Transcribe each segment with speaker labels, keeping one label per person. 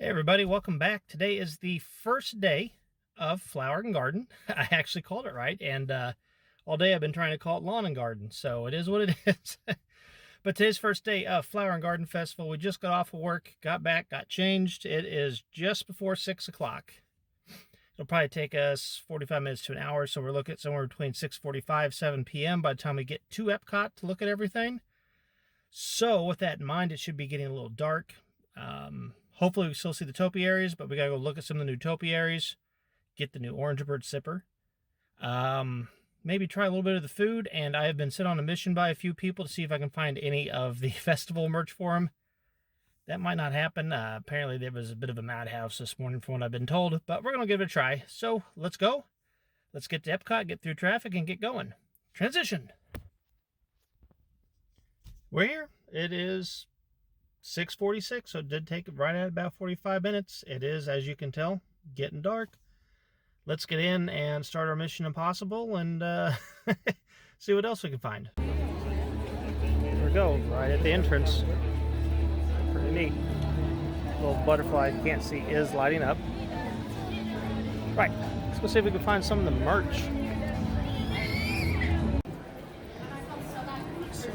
Speaker 1: Hey everybody, welcome back. Today is the first day of Flower and Garden. I actually called it right, and all day I've been trying to call it Lawn and Garden, so it is what it is. But today's first day of Flower and Garden Festival. We just got off of work, got back, got changed. It is just before 6 o'clock. It'll probably take us 45 minutes to an hour, so we're looking at somewhere between 6:45, 7 p.m. by the time we get to EPCOT to look at everything. So with that in mind, it should be getting a little dark. Hopefully we still see the topiaries, but we gotta go look at some of the new topiaries, get the new orange bird sipper, maybe try a little bit of the food, and I have been sent on a mission by a few people to see if I can find any of the festival merch for them. That might not happen. Apparently there was a bit of a madhouse this morning from what I've been told, but we're gonna give it a try. So let's go. Let's get to EPCOT, get through traffic, and get going. Transition. We're here. It is 6:46, so it did take right at about 45 minutes. It is, as you can tell, getting dark. Let's get in and start our Mission Impossible and see what else we can find. Here we go, right at the entrance. Pretty neat. Little butterfly you can't see is lighting up. Right, let's go see if we can find some of the merch.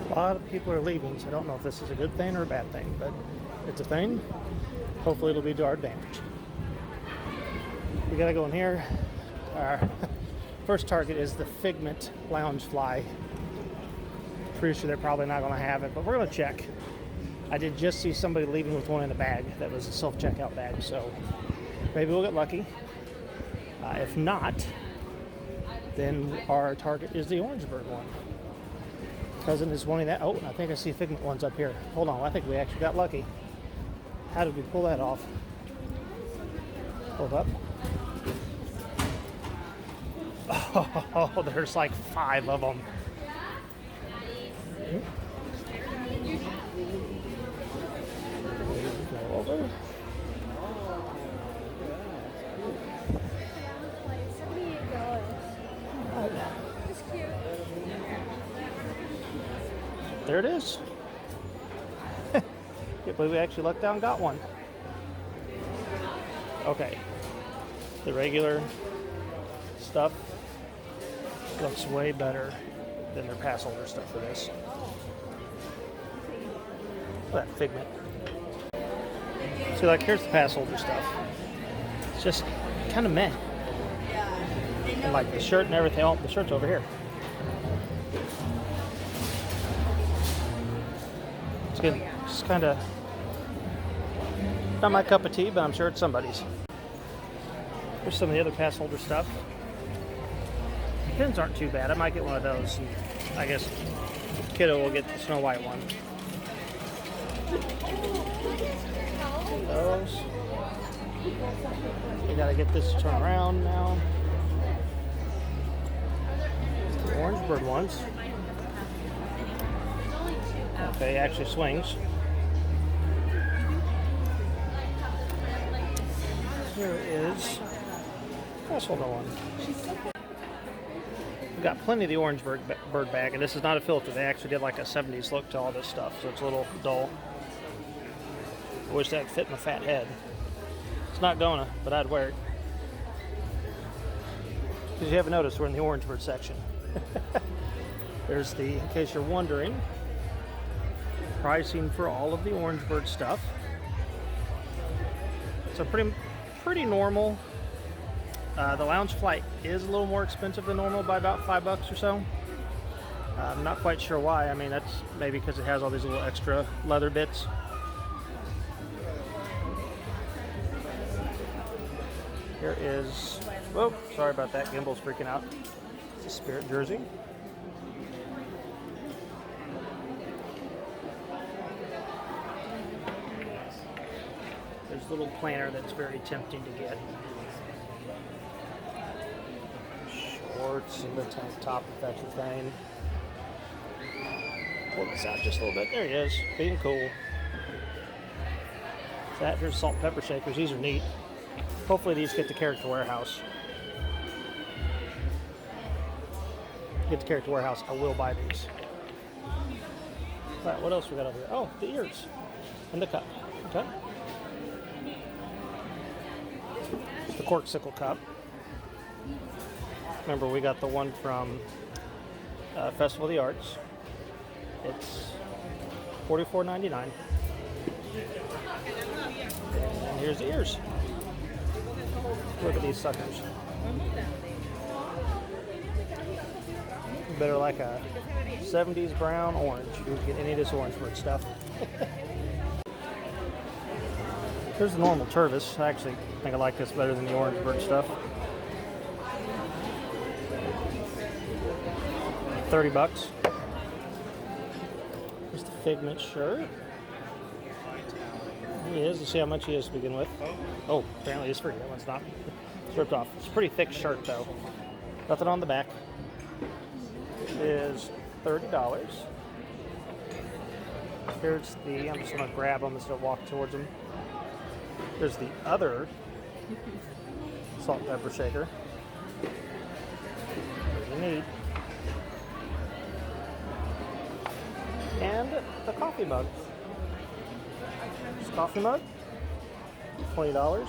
Speaker 1: A lot of people are leaving, so I don't know if this is a good thing or a bad thing, but it's a thing. Hopefully it'll be to our advantage. We gotta go in here. Our first target is the Figment Loungefly. Pretty sure they're probably not gonna have it, but we're gonna check. I did just see somebody leaving with one in a bag that was a self-checkout bag, so maybe we'll get lucky. If not, then our target is the orange bird one. Cousin is wanting that. Oh, I think I see Figment ones up here. Hold on, I think we actually got lucky. How did we pull that off? Hold up. Oh, there's like 5 of them. Go over. There it is. Can't believe we actually lucked out and got one. Okay. The regular stuff looks way better than their pass holder stuff for this. Look at that Figment. See, like, here's the pass holder stuff. It's just kind of meh. And like the shirt and everything, oh, the shirt's over here. It's good. Just kind of not my cup of tea, but I'm sure it's somebody's. Here's some of the other pass holder stuff. Pins aren't too bad. I might get one of those. And I guess Kiddo will get the Snow White one. Those. We gotta get this to turn around now. The orange bird ones. Okay, actually swings. Here is pass holder one. We've got plenty of the orange bird bag, and this is not a filter. They actually did like a 70s look to all this stuff, so it's a little dull. I wish that would fit my fat head. It's not gonna, but I'd wear it. Because you haven't noticed, we're in the orange bird section. There's the, in case you're wondering, pricing for all of the orange bird stuff. So pretty normal. The lounge flight is a little more expensive than normal by about $5 or so. I'm not quite sure why. I mean, that's maybe because it has all these little extra leather bits. Here is, oh, sorry about that, gimbal's freaking out. It's a Spirit jersey. There's a little planner that's very tempting to get. Shorts and the tank top if that's your thing. Pull this out just a little bit. There he is, being cool. That, here's salt and pepper shakers. These are neat. Hopefully these get the Character Warehouse. Get the Character Warehouse, I will buy these. All right, what else we got over here? Oh, the ears and the cup. Okay. the corksicle cup. Remember, we got the one from Festival of the Arts. It's $44.99. And here's the ears. Look at these suckers. Better like a 70s brown orange. You can get any of this Orangeburg stuff. Here's the normal Tervis. I actually think I like this better than the Orangeburg stuff. $30. Here's the Figment shirt. He is. Let's see how much he is to begin with. Oh, apparently it's free. That one's not. It's ripped off. It's a pretty thick shirt though. Nothing on the back. It is $30. Here's the, I'm just going to grab them instead of walk towards them. There's the other salt and pepper shaker. Pretty neat. And the coffee mug. This coffee mug, $20.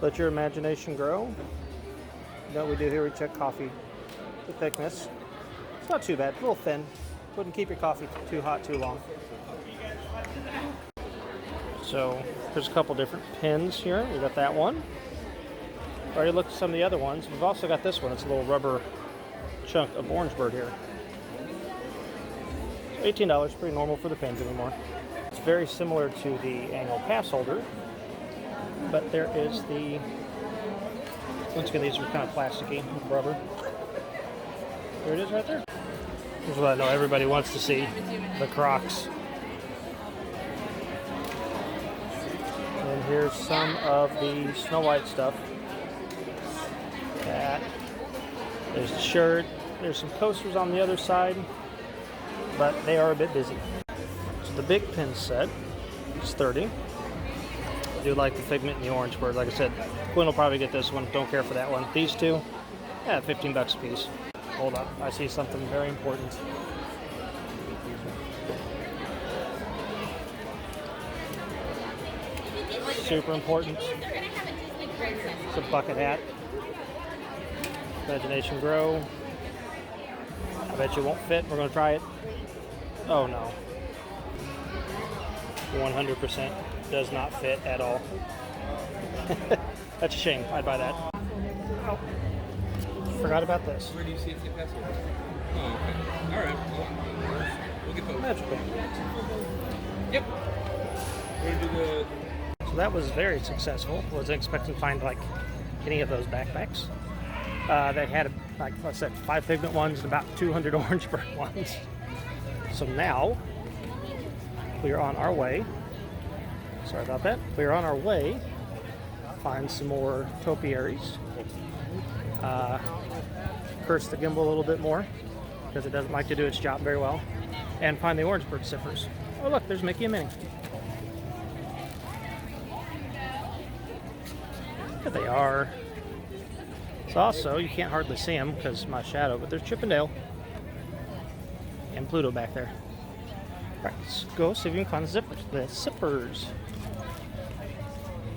Speaker 1: Let your imagination grow. You know what we do here, we check coffee, the thickness. It's not too bad, a little thin. Wouldn't keep your coffee too hot too long. So there's a couple different pins here. We got that one. Already looked at some of the other ones. We've also got this one. It's a little rubber chunk of Orangeburg here. So $18, pretty normal for the pins anymore. It's very similar to the annual pass holder, but there is the, once again, these are kind of plasticky with rubber. There it is right there. Here's what I know everybody wants to see, the Crocs. And here's some of the Snow White stuff. There's the shirt. There's some coasters on the other side, but they are a bit busy. So the big pin set is $30. I do like the Figment and the Orangeburg. Like I said, Quinn will probably get this one. Don't care for that one. These two, yeah, $15 a piece. Hold up, I see something very important. Super important. It's a bucket hat. Imagination grow. I bet you it won't fit. We're going to try it. Oh no. 100% does not fit at all. That's a shame. I'd buy that. Oh. Forgot about this.
Speaker 2: Where do you see it get password? Oh, okay. Alright. Well, we'll get those.
Speaker 1: Magical.
Speaker 2: Yep. We're gonna do the...
Speaker 1: So that was very successful. Wasn't expecting to find like any of those backpacks. They had, like I said, 5 Figment ones and about 200 Orangeburg ones. So now we are on our way. Sorry about that. We are on our way to find some more topiaries. Curse the gimbal a little bit more because it doesn't like to do its job very well. And find the Orangeburg zippers. Oh look, there's Mickey and Minnie. There they are. It's also, you can't hardly see them because of my shadow, but there's Chip and Dale. And Pluto back there. Alright, let's go see if we can find the zippers. The zippers.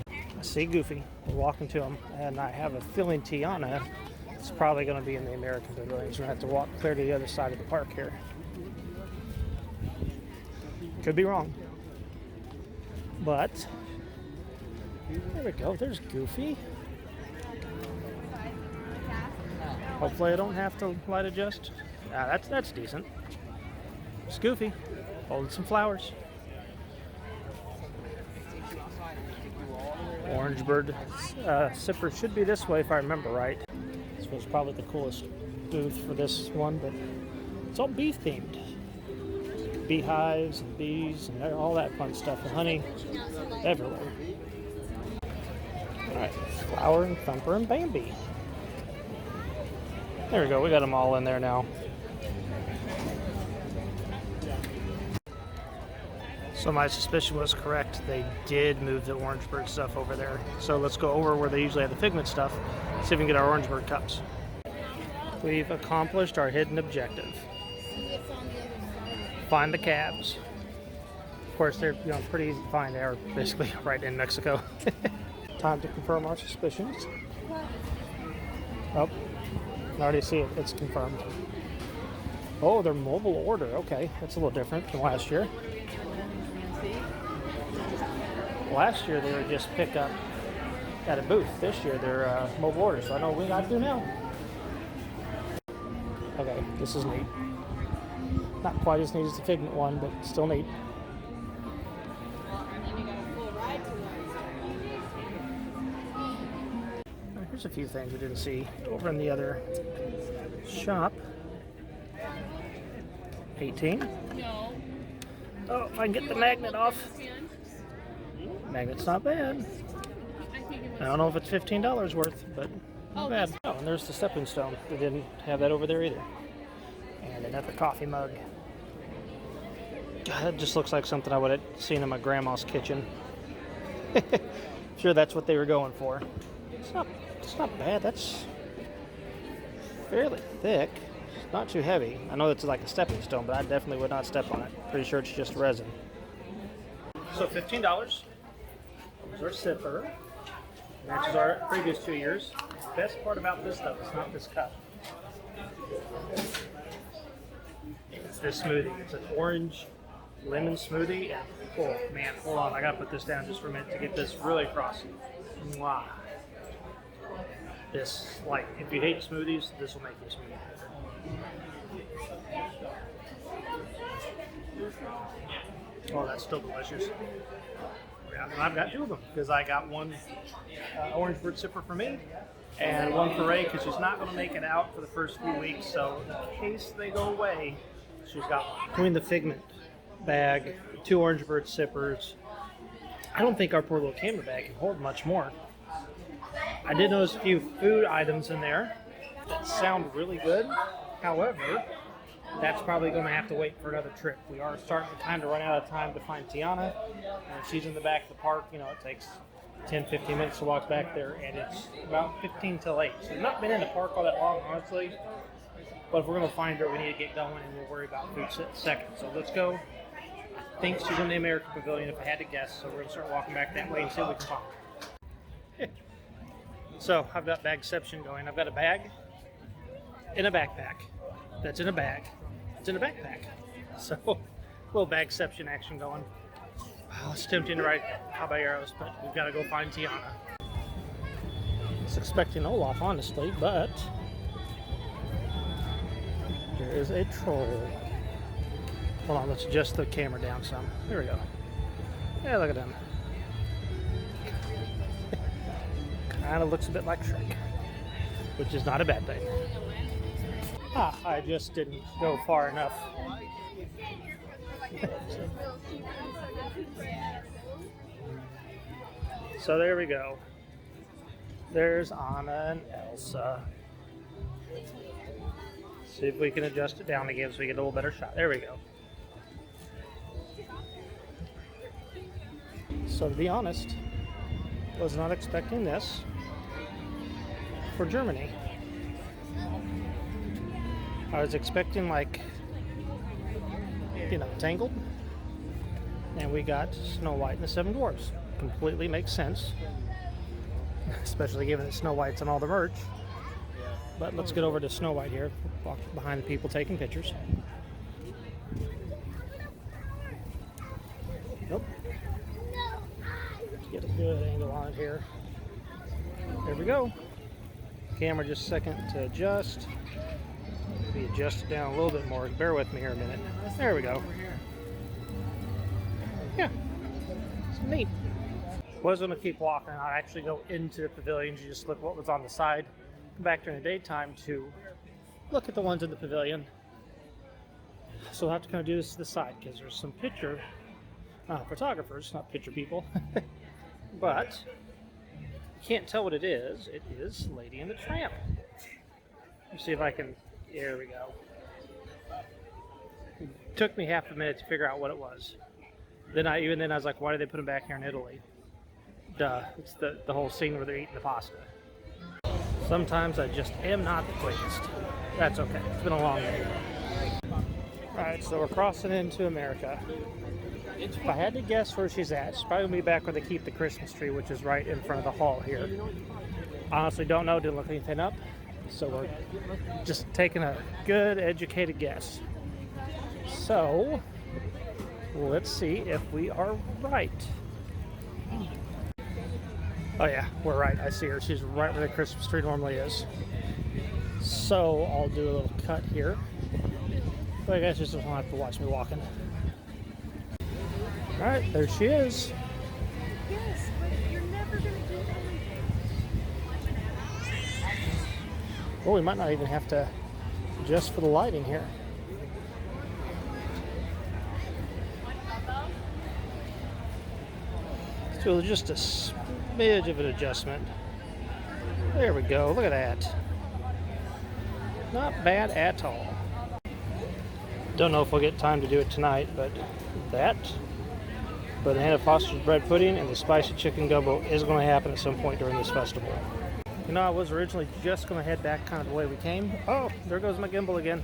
Speaker 1: I see Goofy. We're walking to him, and I have a feeling Tiana is probably going to be in the American Pavilion. We're going to have to walk clear to the other side of the park here. Could be wrong. But, there we go. There's Goofy. Hopefully I don't have to light adjust. That's decent. It's Goofy. Holding some flowers. Orangeburg zipper should be this way if I remember right. This was probably the coolest booth for this one, but it's all bee themed. Beehives and bees and all that fun stuff. And honey everywhere. Alright, Flower and Thumper and Bambi. There we go, we got them all in there now. So my suspicion was correct. They did move the Orangeburg stuff over there. So let's go over where they usually have the Figment stuff, see if we can get our Orangeburg cups. We've accomplished our hidden objective. Find the cabs. Of course, they're pretty easy to find. They are basically right in Mexico. Time to confirm our suspicions. Oh, I already see it. It's confirmed. Oh, they're mobile order. Okay, that's a little different from last year. Last year they were just pick up at a booth. This year they're mobile order, so I know what we got to do now. Okay, this is neat. Not quite as neat as the Figment one, but still neat. Here's a few things we didn't see over in the other shop. 18.
Speaker 3: No.
Speaker 1: Oh, I can get the magnet off. Magnet's not bad. I don't know if it's $15 worth, but not bad. Oh, and there's the stepping stone. They didn't have that over there either. And another coffee mug. God, that just looks like something I would have seen in my grandma's kitchen. Sure, that's what they were going for. It's not bad. That's fairly thick. It's not too heavy. I know it's like a stepping stone, but I definitely would not step on it. Pretty sure it's just resin. So $15. There's our sipper. Matches our previous 2 years. Best part about this though, it's not this cup. It's this smoothie. It's an orange lemon smoothie. And, oh man, hold on. I gotta put this down just for a minute to get this really across. Wow. This, like, if you hate smoothies, this will make you a smoothie. Oh, that's still delicious. Yeah, and I've got 2 of them because I got one orange bird sipper for me and one for Ray because she's not going to make it out for the first few weeks. So in case they go away, she's got one. Between the Figment bag, 2 orange bird sippers, I don't think our poor little camera bag can hold much more. I did notice a few food items in there that sound really good. However, that's probably going to have to wait for another trip. We are starting to kind of run out of time to find Tiana. And she's in the back of the park. You know, it takes 10-15 minutes to walk back there, and it's about 15 till 8. So we've not been in the park all that long, honestly. But if we're going to find her, we need to get going, and we'll worry about food second. So let's go. I think she's in the American Pavilion, if I had to guess. So we're going to start walking back that way and see what we can find. So I've got bagception going. I've got a bag in a backpack that's in a bag. It's in a backpack. So a little bagception action going. Well, it's tempting to write caballeros, but we've got to go find Tiana. I was expecting Olaf, honestly, but there is a troll. Hold on, let's adjust the camera down some. There we go. Yeah, look at him. Kind of looks a bit like Shrek, which is not a bad thing. I just didn't go far enough. So there we go. There's Anna and Elsa. See if we can adjust it down again so we get a little better shot. There we go. So to be honest, was not expecting this for Germany. I was expecting, like, you know, Tangled, and we got Snow White and the Seven Dwarfs. Completely makes sense, especially given that Snow White's on all the merch. But let's get over to Snow White here, walk behind the people taking pictures. Nope. Let's get a good angle on it here. There we go. Camera just a second to adjust. Maybe adjust it down a little bit more. Bear with me here a minute. There we go. Yeah, it's neat. Was going to keep walking. I'll actually go into the pavilions. You just look what was on the side. Come back during the daytime to look at the ones in the pavilion. So we'll have to kind of do this to the side because there's some picture photographers, not picture people. But you can't tell what it is. It is Lady and the Tramp. Let's see if I can. There we go. It took me half a minute to figure out what it was. Then I was like, why did they put them back here in Italy? Duh, it's the whole scene where they're eating the pasta. Sometimes I just am not the quickest. That's okay. It's been a long day. Alright, so we're crossing into America. If I had to guess where she's at, she's probably going to be back where they keep the Christmas tree, which is right in front of the hall here. Honestly, don't know, didn't look anything up. So we're just taking a good, educated guess. So, let's see if we are right. Oh yeah, we're right. I see her. She's right where the Christmas tree normally is. So, I'll do a little cut here. But I guess you just don't have to watch me walking. Alright, there she is.
Speaker 3: Yes, but you're never going to do that.
Speaker 1: Well, we might not even have to adjust for the lighting here. So just a smidge of an adjustment. There we go. Look at that. Not bad at all. Don't know if we'll get time to do it tonight, but that Banana Foster's bread pudding and the spicy chicken gumbo is going to happen at some point during this festival. You know, I was originally just going to head back kind of the way we came. Oh, there goes my gimbal again.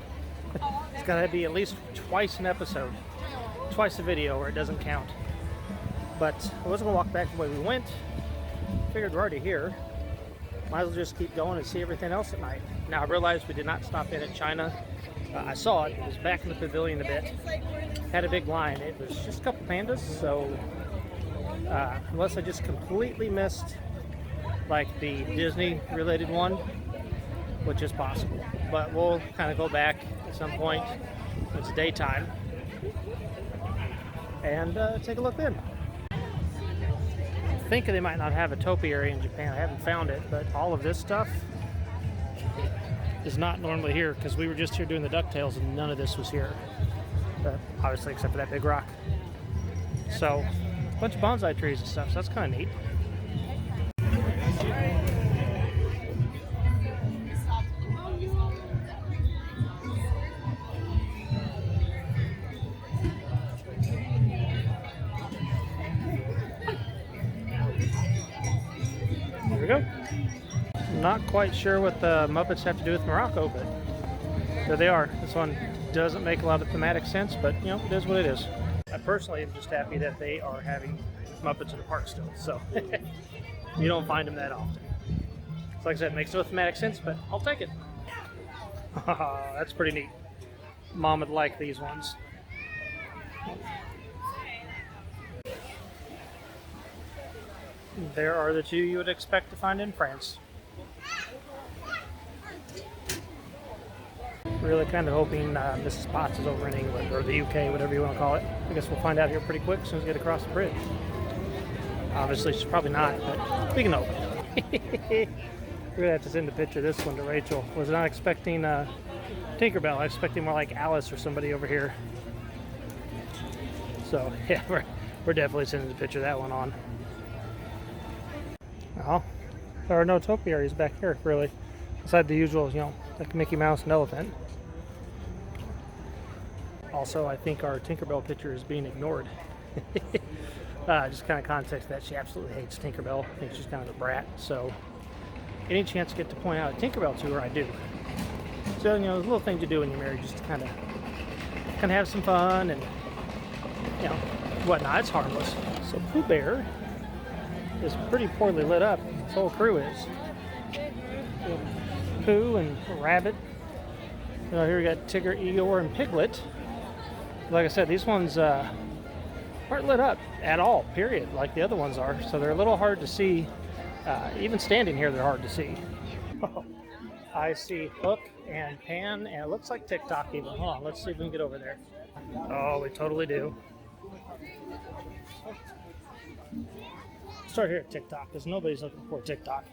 Speaker 1: It's got to be at least twice an episode. Twice a video or it doesn't count. But I wasn't going to walk back the way we went. Figured we're already here. Might as well just keep going and see everything else at night. Now I realized we did not stop in at China. I saw it. It was back in the pavilion a bit. Had a big line. It was just a couple pandas, so unless I just completely missed like the Disney related one, which is possible. But we'll kind of go back at some point. It's daytime. And take a look then. I think they might not have a topiary in Japan. I haven't found it, but all of this stuff is not normally here because we were just here doing the DuckTales and none of this was here. Obviously, except for that big rock. So, a bunch of bonsai trees and stuff, so that's kind of neat. There we go. Not quite sure what the Muppets have to do with Morocco, but there they are. This one doesn't make a lot of thematic sense, but you know, it is what it is. I personally am just happy that they are having Muppets in the park still, so you don't find them that often. So like I said, it makes no thematic sense, but I'll take it. That's pretty neat. Mom would like these ones. There are the two you would expect to find in France. Really kind of hoping Mrs. Potts is over in England, or the UK, whatever you want to call it. I guess we'll find out here pretty quick as soon as we get across the bridge. Obviously, she's probably not, but we can hope. We're going to have to send a picture of this one to Rachel. Was not expecting Tinkerbell. I was expecting more like Alice or somebody over here. So, yeah, we're definitely sending a picture of that one on. Well, there are no topiaries back here, really. Aside the usual, you know, like Mickey Mouse and elephant. Also, I think our Tinkerbell picture is being ignored. Just kind of context that she absolutely hates Tinkerbell. I think she's kind of a brat. So, any chance to get to point out a Tinkerbell to her, I do. So, you know, there's a little thing to do when you're married, just to kind of have some fun and, you know, whatnot. It's harmless. So, Pooh Bear is pretty poorly lit up. This whole crew is. Pooh and Rabbit. You know, here we got Tigger, Eeyore, and Piglet. Like I said, these ones aren't lit up at all, period, like the other ones are. So they're a little hard to see. Even standing here, they're hard to see. Oh, I see Hook and Pan, and it looks like TikTok even. Hold on, let's see if we can get over there. Oh, we totally do. Start here at TikTok, because nobody's looking for TikTok.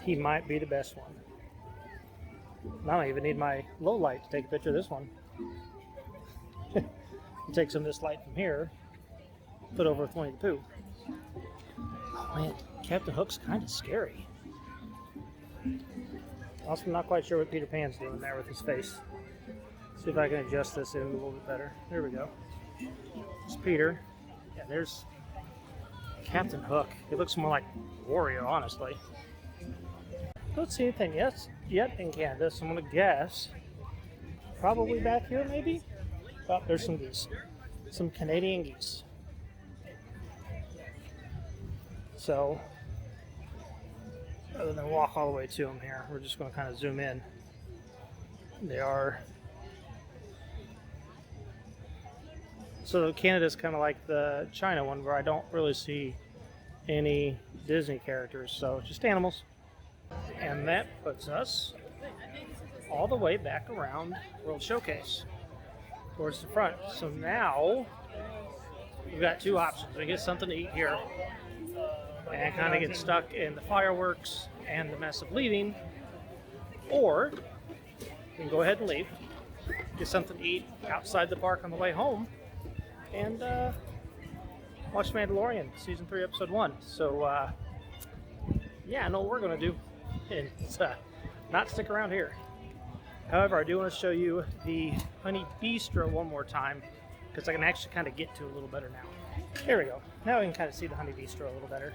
Speaker 1: He might be the best one. I don't even need my low light to take a picture of this one. Take some of this light from here, put over with Winnie the Pooh. Oh man, Captain Hook's kind of scary. Also, I'm not quite sure what Peter Pan's doing there with his face. See if I can adjust this in a little bit better. There we go. It's Peter. Yeah, there's Captain Hook. It looks more like Wario, honestly. Don't see anything yet in Canada, so I'm going to guess probably back here, maybe. Oh, there's some geese. Some Canadian geese. So, other than walk all the way to them here, we're just going to kind of zoom in. They are. So Canada's kind of like the China one, where I don't really see any Disney characters, so just animals. And that puts us all the way back around World Showcase towards the front. So now we've got two options. We get something to eat here and kind of get stuck in the fireworks and the mess of leaving, or we can go ahead and leave, get something to eat outside the park on the way home, and watch Mandalorian season 3 episode 1. So yeah, I know what we're gonna do, and it's not stick around here. However, I do want to show you the Honey Bistro one more time, because I can actually kind of get to it a little better now. There we go. Now we can kind of see the Honey Bistro a little better.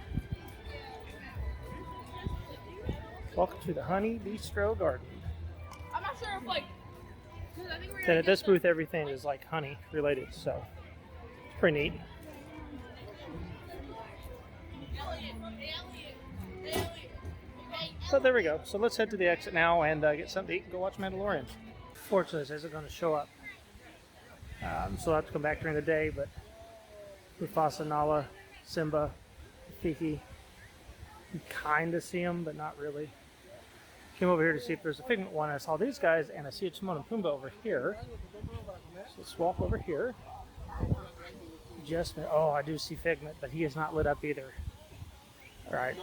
Speaker 1: Welcome to the Honey Bistro Garden.
Speaker 3: I'm not sure if like. 'Cause I think we're
Speaker 1: And
Speaker 3: gonna
Speaker 1: at this
Speaker 3: get the-
Speaker 1: booth, everything is like honey related, so it's pretty neat. So there we go. So let's head to the exit now and get something to eat and go watch Mandalorian. Fortunately, this isn't going to show up. So I'll have to come back during the day, but Mufasa, Nala, Simba, Rafiki, you kind of see them, but not really. Came over here to see if there's a Figment one. I saw these guys, and I see a Timon and Pumbaa over here. So let's walk over here. Oh, I do see Figment, but he is not lit up either. All right.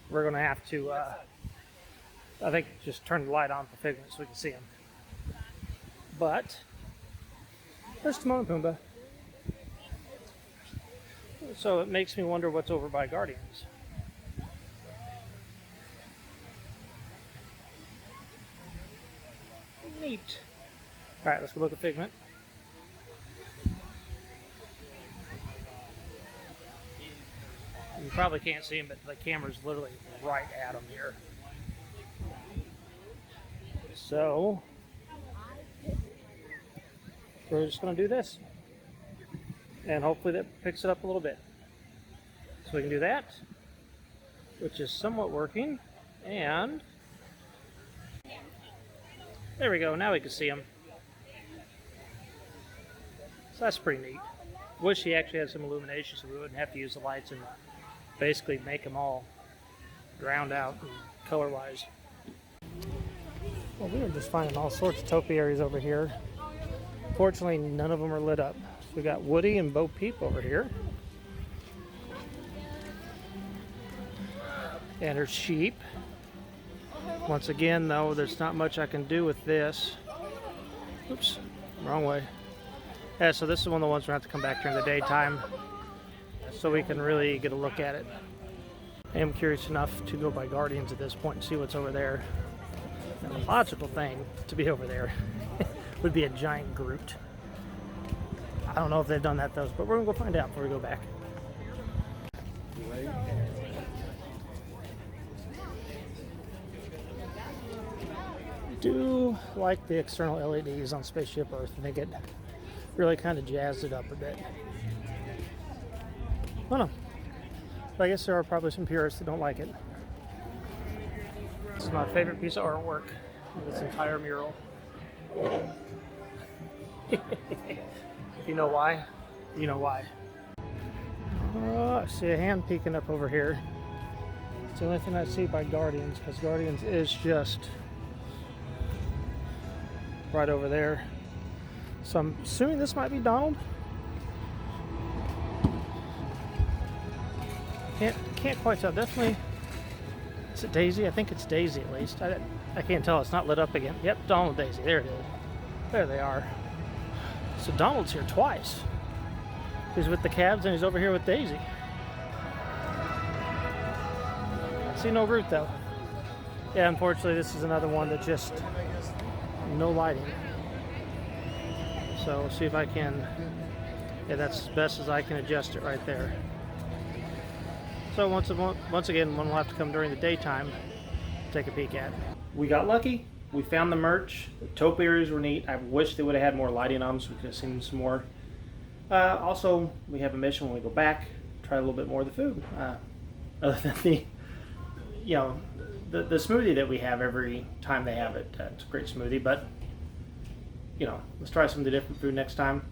Speaker 1: We're going to have to, I think, just turn the light on for Figment so we can see him. But there's Timon and Pumbaa. So it makes me wonder what's over by Guardians. Neat. All right, let's go look at Figment. You probably can't see him, but the camera's literally right at him here. So we're just going to do this, and hopefully that picks it up a little bit. So we can do that, which is somewhat working, and there we go. Now we can see him. So that's pretty neat. Wish he actually had some illumination so we wouldn't have to use the lights and basically make them all drowned out color-wise. Well, we were just finding all sorts of topiaries over here. Fortunately, none of them are lit up. So we got Woody and Bo Peep over here. And there's sheep. Once again, though, there's not much I can do with this. Oops, wrong way. Yeah, so this is one of the ones we're going to have to come back during the daytime so we can really get a look at it. I am curious enough to go by Guardians at this point and see what's over there. And the logical thing to be over there would be a giant Groot. I don't know if they've done that though, but we're going to go find out before we go back. Do like the external LEDs on Spaceship Earth. I think it really kind of jazzed it up a bit. I don't know. But I guess there are probably some purists that don't like it. It's my favorite piece of artwork of this entire mural. If you know why, you know why. I see a hand peeking up over here. It's the only thing I see by Guardians, because Guardians is just right over there. So I'm assuming this might be Donald. Can't quite tell. Definitely. Is it Daisy? I think it's Daisy at least. I can't tell. It's not lit up again. Yep, Donald, Daisy. There it is. There they are. So Donald's here twice. He's with the Cavs and he's over here with Daisy. I see no Groot though. Yeah, unfortunately this is another one that just no lighting. So we'll see if I can. Yeah, that's as best as I can adjust it right there. So once again, one will have to come during the daytime, take a peek at. We got lucky. we found the merch. The topiaries were neat. I wish they would have had more lighting on them so we could have seen some more. Also, we have a mission when we go back, try a little bit more of the food. Other than the, you know, the smoothie that we have every time they have it. It's a great smoothie, but, you know, let's try some of the different food next time.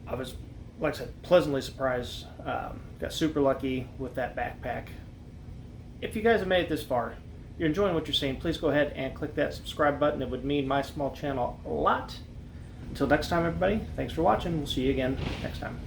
Speaker 1: I was, like I said, pleasantly surprised. Got super lucky with that backpack. If you guys have made it this far, you're enjoying what you're seeing, please go ahead and click that subscribe button. It would mean my small channel a lot. Until next time, everybody, thanks for watching. We'll see you again next time.